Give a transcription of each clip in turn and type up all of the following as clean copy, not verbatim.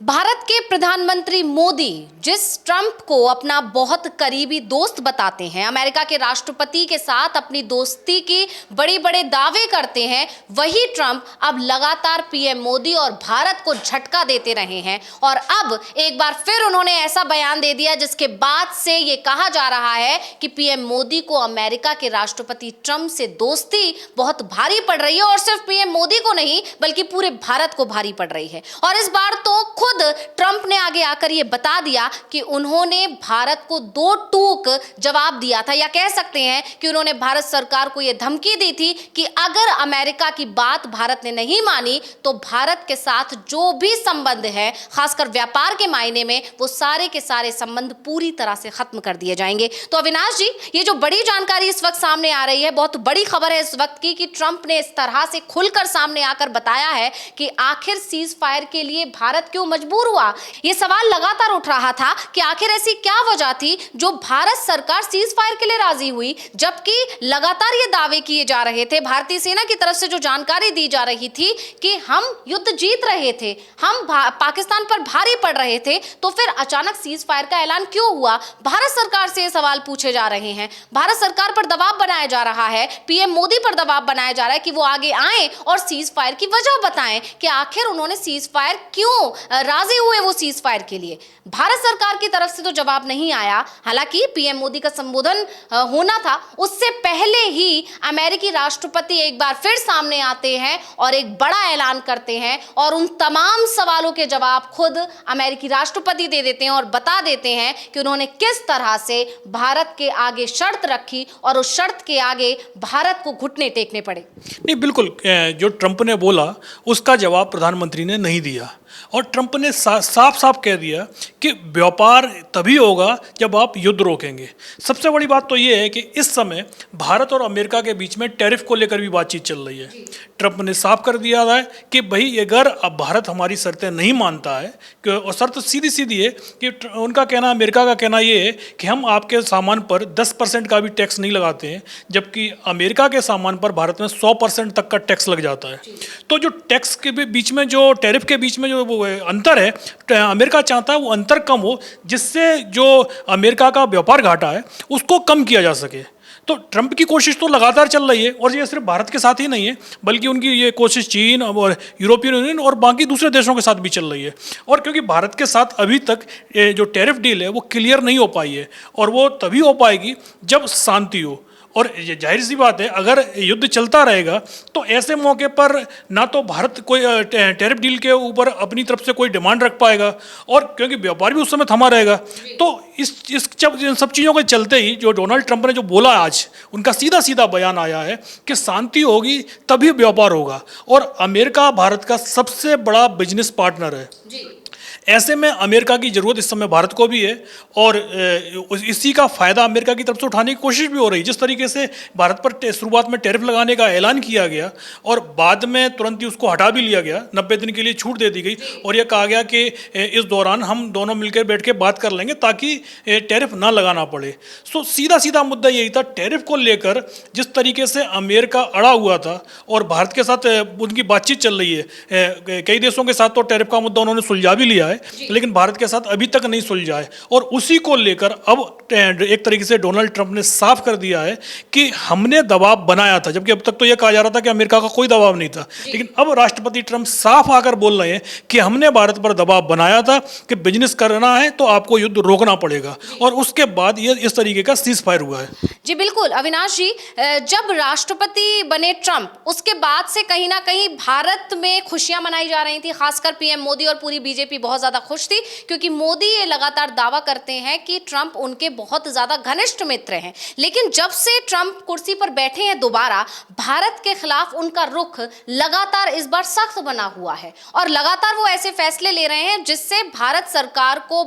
भारत के प्रधानमंत्री मोदी जिस ट्रंप को अपना बहुत करीबी दोस्त बताते हैं, अमेरिका के राष्ट्रपति के साथ अपनी दोस्ती की बड़े बड़े दावे करते हैं, वही ट्रंप अब लगातार पीएम मोदी और भारत को झटका देते रहे हैं। और अब एक बार फिर उन्होंने ऐसा बयान दे दिया जिसके बाद से ये कहा जा रहा है कि पीएम मोदी को अमेरिका के राष्ट्रपति ट्रंप से दोस्ती बहुत भारी पड़ रही है। और सिर्फ पीएम मोदी को नहीं बल्कि पूरे भारत को भारी पड़ रही है। और इस बार तो खुद ट्रंप ने आगे आकर यह बता दिया कि उन्होंने भारत को दो टूक जवाब दिया था, या कह सकते हैं कि उन्होंने भारत सरकार को यह धमकी दी थी कि अगर अमेरिका की बात भारत ने नहीं मानी तो भारत के साथ जो भी संबंध है, खासकर व्यापार के मायने में, वो सारे के सारे संबंध पूरी तरह से खत्म कर दिए जाएंगे। तो अविनाश जी, ये जो बड़ी जानकारी इस वक्त सामने आ रही है, बहुत बड़ी खबर है इस वक्त की, कि ट्रंप ने इस तरह से खुलकर सामने आकर बताया है कि आखिर सीज फायर के लिए भारत क्यों मजबूर हुआ। यह सवाल लगातार उठ रहा था कि आखिर ऐसी क्या वजह थी जो भारत सरकार सीज फायर के लिए राजी हुई, जबकि लगातार ये दावे किए जा रहे थे, भारतीय सेना की तरफ से जो जानकारी दी जा रही थी कि हम युद्ध जीत रहे थे, हम पाकिस्तान पर भारी पड़ रहे थे, तो फिर अचानक सीज फायर का ऐलान क्यों हुआ। भारत सरकार से ये सवाल पूछे जा रहे हैं, भारत सरकार पर दबाव बनाया जा रहा है, पीएम मोदी पर दबाव बनाया जा रहा है कि वो आगे आए और सीज फायर की वजह बताएं कि आखिर उन्होंने सीज फायर क्यों राजी हुए वो सीज फायर के लिए। भारत सरकार की तरफ से तो जवाब नहीं आया। हालांकि पीएम मोदी का संबोधन होना था, उससे पहले ही अमेरिकी राष्ट्रपति एक बार फिर सामने आते हैं और एक बड़ा ऐलान करते हैं, और उन तमाम सवालों के जवाब खुद अमेरिकी राष्ट्रपति दे देते हैं और बता देते हैं कि उन्होंने किस तरह से भारत के आगे शर्त रखी और उस शर्त के आगे भारत को घुटने टेकने पड़े। नहीं, बिल्कुल जो ट्रंप ने बोला उसका जवाब प्रधानमंत्री ने नहीं दिया, और ट्रंप ने साफ साफ कह दिया कि व्यापार तभी होगा जब आप युद्ध रोकेंगे। सबसे बड़ी बात तो ये है कि इस समय भारत और अमेरिका के बीच में टैरिफ को लेकर भी बातचीत चल रही है। ट्रंप ने साफ कर दिया है कि भाई अगर अब भारत हमारी शर्तें नहीं मानता है, और शर्त सीधी सीधी है कि उनका कहना, अमेरिका का कहना ये है कि हम आपके सामान पर 10% का भी टैक्स नहीं लगाते हैं, जबकि अमेरिका के सामान पर भारत में 100% तक का टैक्स लग जाता है। तो जो टैक्स के बीच में, जो टैरिफ के बीच में जो वो अंतर है, अमेरिका चाहता है वो अंतर कम हो, जिससे जो अमेरिका का व्यापार घाटा है उसको कम किया जा सके। तो ट्रंप की कोशिश तो लगातार चल रही है, और ये सिर्फ भारत के साथ ही नहीं है बल्कि उनकी ये कोशिश चीन और यूरोपियन यूनियन और बाकी दूसरे देशों के साथ भी चल रही है। और क्योंकि भारत के साथ अभी तक जो टैरिफ डील है वो क्लियर नहीं हो पाई है, और वो तभी हो पाएगी जब शांति हो। और जाहिर सी बात है, अगर युद्ध चलता रहेगा तो ऐसे मौके पर ना तो भारत कोई टैरिफ डील के ऊपर अपनी तरफ से कोई डिमांड रख पाएगा, और क्योंकि व्यापार भी उस समय थमा रहेगा। तो इस इन सब चीज़ों के चलते ही जो डोनाल्ड ट्रंप ने जो बोला आज, उनका सीधा सीधा बयान आया है कि शांति होगी तभी व्यापार होगा, और अमेरिका भारत का सबसे बड़ा बिजनेस पार्टनर है। ऐसे में अमेरिका की ज़रूरत इस समय भारत को भी है, और इसी का फ़ायदा अमेरिका की तरफ से उठाने की कोशिश भी हो रही है। जिस तरीके से भारत पर शुरुआत में टैरिफ लगाने का ऐलान किया गया और बाद में तुरंत ही उसको हटा भी लिया गया, 90 दिन के लिए छूट दे दी गई, और यह कहा गया कि इस दौरान हम दोनों मिलकर बैठ के बात कर लेंगे ताकि टैरिफ ना लगाना पड़े। सो सीधा सीधा मुद्दा यही था, टैरिफ को लेकर जिस तरीके से अमेरिका अड़ा हुआ था और भारत के साथ उनकी बातचीत चल रही है। कई देशों के साथ तो टैरिफ का मुद्दा उन्होंने सुलझा भी लिया है, लेकिन भारत के साथ अभी तक नहीं सुलझा है, और उसी को लेकर अब एक तरीके से डोनाल्ड ट्रंप ने साफ कर दिया है कि हमने दबाव बनाया था, जबकि अब तक तो यह कहा जा रहा था कि अमेरिका का कोई दबाव नहीं था। लेकिन अब राष्ट्रपति ट्रंप साफ आकर बोल रहे हैं कि हमने भारत पर दबाव बनाया था कि बिजनेस करना है तो आपको युद्ध रोकना पड़ेगा, और उसके बाद ये इस तरीके का सीज फायर हुआ है। जी बिल्कुल अविनाश जी, जब राष्ट्रपति बने ट्रंप, उसके बाद से कहीं ना कहीं भारत में खुशियां मनाई जा रही थी, खासकर पीएम मोदी और पूरी बीजेपी बहुत ज्यादा खुश थी, क्योंकि मोदी ये लगातार दावा करते हैं कि ट्रंप उनके बहुत ज्यादा घनिष्ठ मित्र हैं। लेकिन जब से ट्रंप कुर्सी पर बैठे हैं दोबारा, भारत के खिलाफ उनका रुख लगातार इस बार सख्त बना हुआ है, और लगातार वो ऐसे फैसले ले रहे हैं जिससे भारत सरकार को,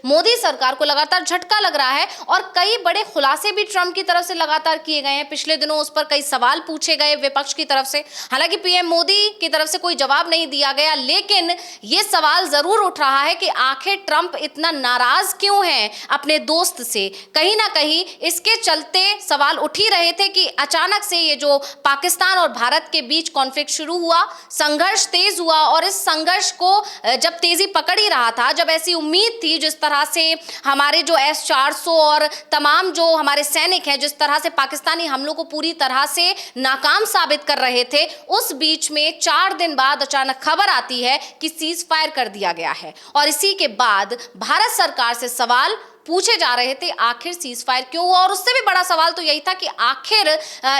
मोदी सरकार को लगातार झटका लग रहा है। और कई बड़े खुलासे भी ट्रंप की तरफ से लगातार किए गए हैं। पिछले दिनों उस पर कई सवाल पूछे गए विपक्ष की तरफ से, हालांकि पीएम मोदी की तरफ से कोई जवाब नहीं दिया गया, लेकिन ये सवाल जरूर उठ रहा है कि आखिर ट्रंप इतना नाराज क्यों है अपने दोस्त से। कहीं ना कहीं इसके चलते सवाल उठ ही रहे थे कि अचानक से ये जो पाकिस्तान और भारत के बीच कॉन्फ्लिक्ट शुरू हुआ, संघर्ष तेज हुआ, और इस संघर्ष को जब तेजी पकड़ ही रहा था, जब ऐसी उम्मीद थी जिस तरह से हमारे जो S-400 और तमाम जो हमारे सैनिक हैं जिस तरह से पाकिस्तानी हमलों को पूरी तरह से नाकाम साबित कर रहे थे, उस बीच में 4 दिन बाद अचानक खबर आती है कि सीज फायर कर दिया गया है। और इसी के बाद भारत सरकार से सवाल पूछे जा रहे थे आखिर सीज फायर क्यों हुआ, और उससे भी बड़ा सवाल तो यही था कि आखिर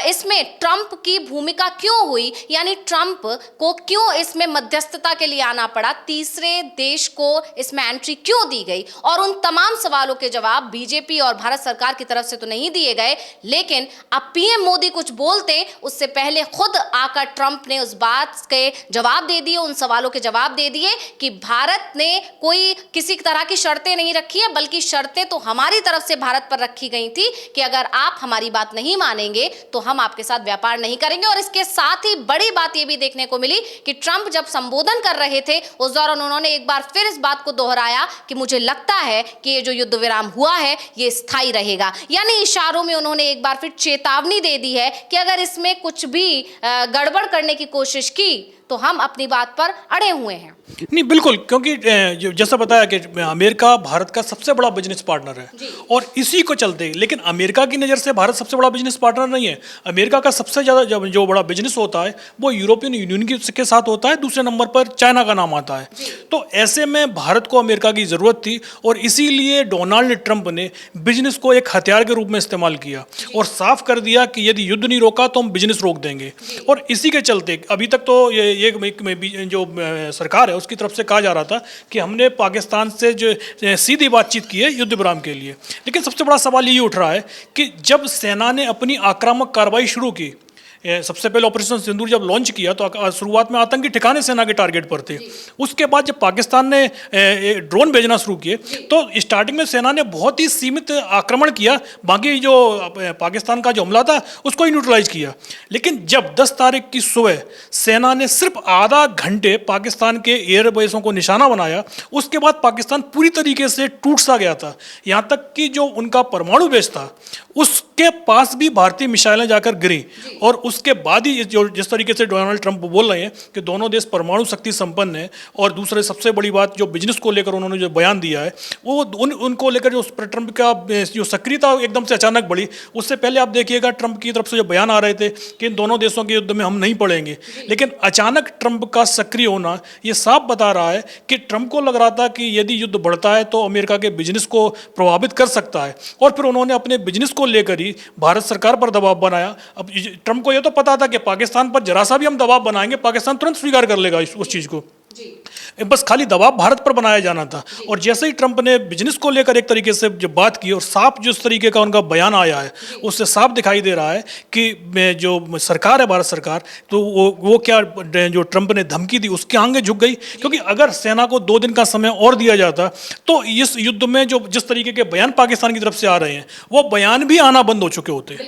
इसमें ट्रंप की भूमिका क्यों हुई, यानी ट्रंप को क्यों इसमें मध्यस्थता के लिए आना पड़ा, तीसरे देश को इसमें एंट्री क्यों दी गई। और उन तमाम सवालों के जवाब बीजेपी और भारत सरकार की तरफ से तो नहीं दिए गए, लेकिन अब पीएम मोदी कुछ बोलते उससे पहले खुद आकर ट्रंप ने उस बात के जवाब दे दिए, उन सवालों के जवाब दे दिए कि भारत ने कोई किसी तरह की शर्तें नहीं रखी है, बल्कि शर्तें तो हमारी तरफ से भारत पर रखी गई थी कि अगर आप हमारी बात नहीं मानेंगे तो हम आपके साथ व्यापार नहीं करेंगे। और इसके साथ ही बड़ी बात यह भी देखने को मिली कि ट्रंप जब संबोधन कर रहे थे उस दौरान उन्होंने एक बार फिर इस बात को दोहराया कि मुझे लगता है कि ये जो युद्ध विराम हुआ है ये स्थायी रहेगा। यानी इशारों में उन्होंने एक बार फिर चेतावनी दे दी है कि अगर इसमें कुछ भी गड़बड़ करने की कोशिश की तो हम अपनी बात पर अड़े हुए हैं। नहीं, बिल्कुल, क्योंकि जैसा बताया कि अमेरिका भारत का सबसे बड़ा बिजनेस पार्टनर है और इसी को चलते, लेकिन अमेरिका की नज़र से भारत सबसे बड़ा बिजनेस पार्टनर नहीं है। अमेरिका का सबसे ज़्यादा जो बड़ा बिजनेस होता है वो यूरोपियन यूनियन के साथ होता है, दूसरे नंबर पर चाइना का नाम आता है। तो ऐसे में भारत को अमेरिका की ज़रूरत थी और इसीलिए डोनाल्ड ट्रंप ने बिजनेस को एक हथियार के रूप में इस्तेमाल किया और साफ कर दिया कि यदि युद्ध नहीं रोका तो हम बिजनेस रोक देंगे। और इसी के चलते अभी तक तो ये जो सरकार है उसकी तरफ से कहा जा रहा था कि हमने पाकिस्तान से जो सीधी बातचीत की है युद्ध विराम के लिए, लेकिन सबसे बड़ा सवाल यही उठ रहा है कि जब सेना ने अपनी आक्रामक कार्रवाई शुरू की, सबसे पहले ऑपरेशन सिंदूर जब लॉन्च किया तो शुरुआत में आतंकी ठिकाने सेना के टारगेट पर थे। उसके बाद जब पाकिस्तान ने ड्रोन भेजना शुरू किए तो स्टार्टिंग में सेना ने बहुत ही सीमित आक्रमण किया, बाकी जो पाकिस्तान का जो हमला था उसको ही न्यूट्रलाइज किया। लेकिन जब 10 तारीख की सुबह सेना ने सिर्फ आधा घंटे पाकिस्तान के एयरबेसों को निशाना बनाया, उसके बाद पाकिस्तान पूरी तरीके से टूट सा गया था। यहाँ तक कि जो उनका परमाणु बेस था उसके पास भी भारतीय मिसाइलें जाकर गिरी। और उसके बाद ही जो जिस तरीके से डोनाल्ड ट्रंप बोल रहे हैं कि दोनों देश परमाणु शक्ति संपन्न है, और दूसरे सबसे बड़ी बात जो बिजनेस को लेकर उन्होंने जो बयान दिया है वो उनको लेकर जो ट्रंप का जो सक्रियता एकदम से अचानक बढ़ी। उससे पहले आप देखिएगा ट्रंप की तरफ से जो बयान आ रहे थे कि इन दोनों देशों के युद्ध में हम नहीं पड़ेंगे, लेकिन अचानक ट्रंप का सक्रिय होना ये साफ बता रहा है कि ट्रंप को लग रहा था कि यदि युद्ध बढ़ता है तो अमेरिका के बिजनेस को प्रभावित कर सकता है, और फिर उन्होंने अपने बिजनेस को लेकर ही भारत सरकार पर दबाव बनाया। अब ट्रंप को यह तो पता था कि पाकिस्तान पर जरा सा भी हम दबाव बनाएंगे पाकिस्तान तुरंत स्वीकार कर लेगा उस चीज को, बस खाली दबाव भारत पर बनाया जाना था। और जैसे ही ट्रंप ने बिजनेस को लेकर एक तरीके से जब बात की और साफ जिस तरीके का उनका बयान आया है उससे साफ दिखाई दे रहा है कि जो सरकार है भारत सरकार, तो वो क्या जो ट्रंप ने धमकी दी उसके आगे झुक गई। क्योंकि अगर सेना को 2 दिन का समय और दिया जाता तो इस युद्ध में जो जिस तरीके के बयान पाकिस्तान की तरफ से आ रहे हैं वो बयान भी आना बंद हो चुके होते।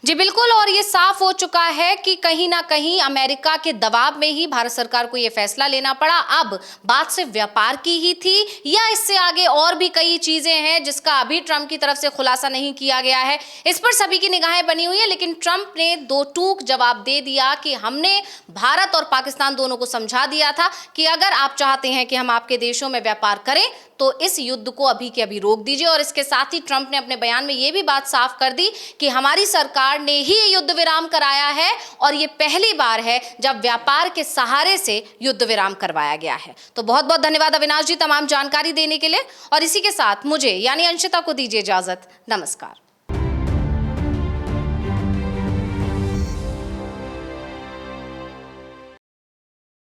जी बिल्कुल, और ये साफ हो चुका है कि कहीं ना कहीं अमेरिका के दबाव में ही भारत सरकार को ये फैसला लेना पड़ा। अब बात सिर्फ व्यापार की ही थी या इससे आगे और भी कई चीजें हैं जिसका अभी ट्रंप की तरफ से खुलासा नहीं किया गया है, इस पर सभी की निगाहें बनी हुई है। लेकिन ट्रंप ने 2 टूक जवाब दे दिया कि हमने भारत और पाकिस्तान दोनों को समझा दिया था कि अगर आप चाहते हैं कि हम आपके देशों में व्यापार करें तो इस युद्ध को अभी के अभी रोक दीजिए। और इसके साथ ही ट्रंप ने अपने बयान में ये भी बात साफ कर दी कि हमारी सरकार ने ही युद्ध विराम कराया है और ये पहली बार है जब व्यापार के सहारे से युद्ध विराम करवाया गया है। तो बहुत बहुत धन्यवाद अविनाश जी तमाम जानकारी देने के लिए, और इसी के साथ मुझे यानी अंशिता को दीजिए इजाजत। नमस्कार।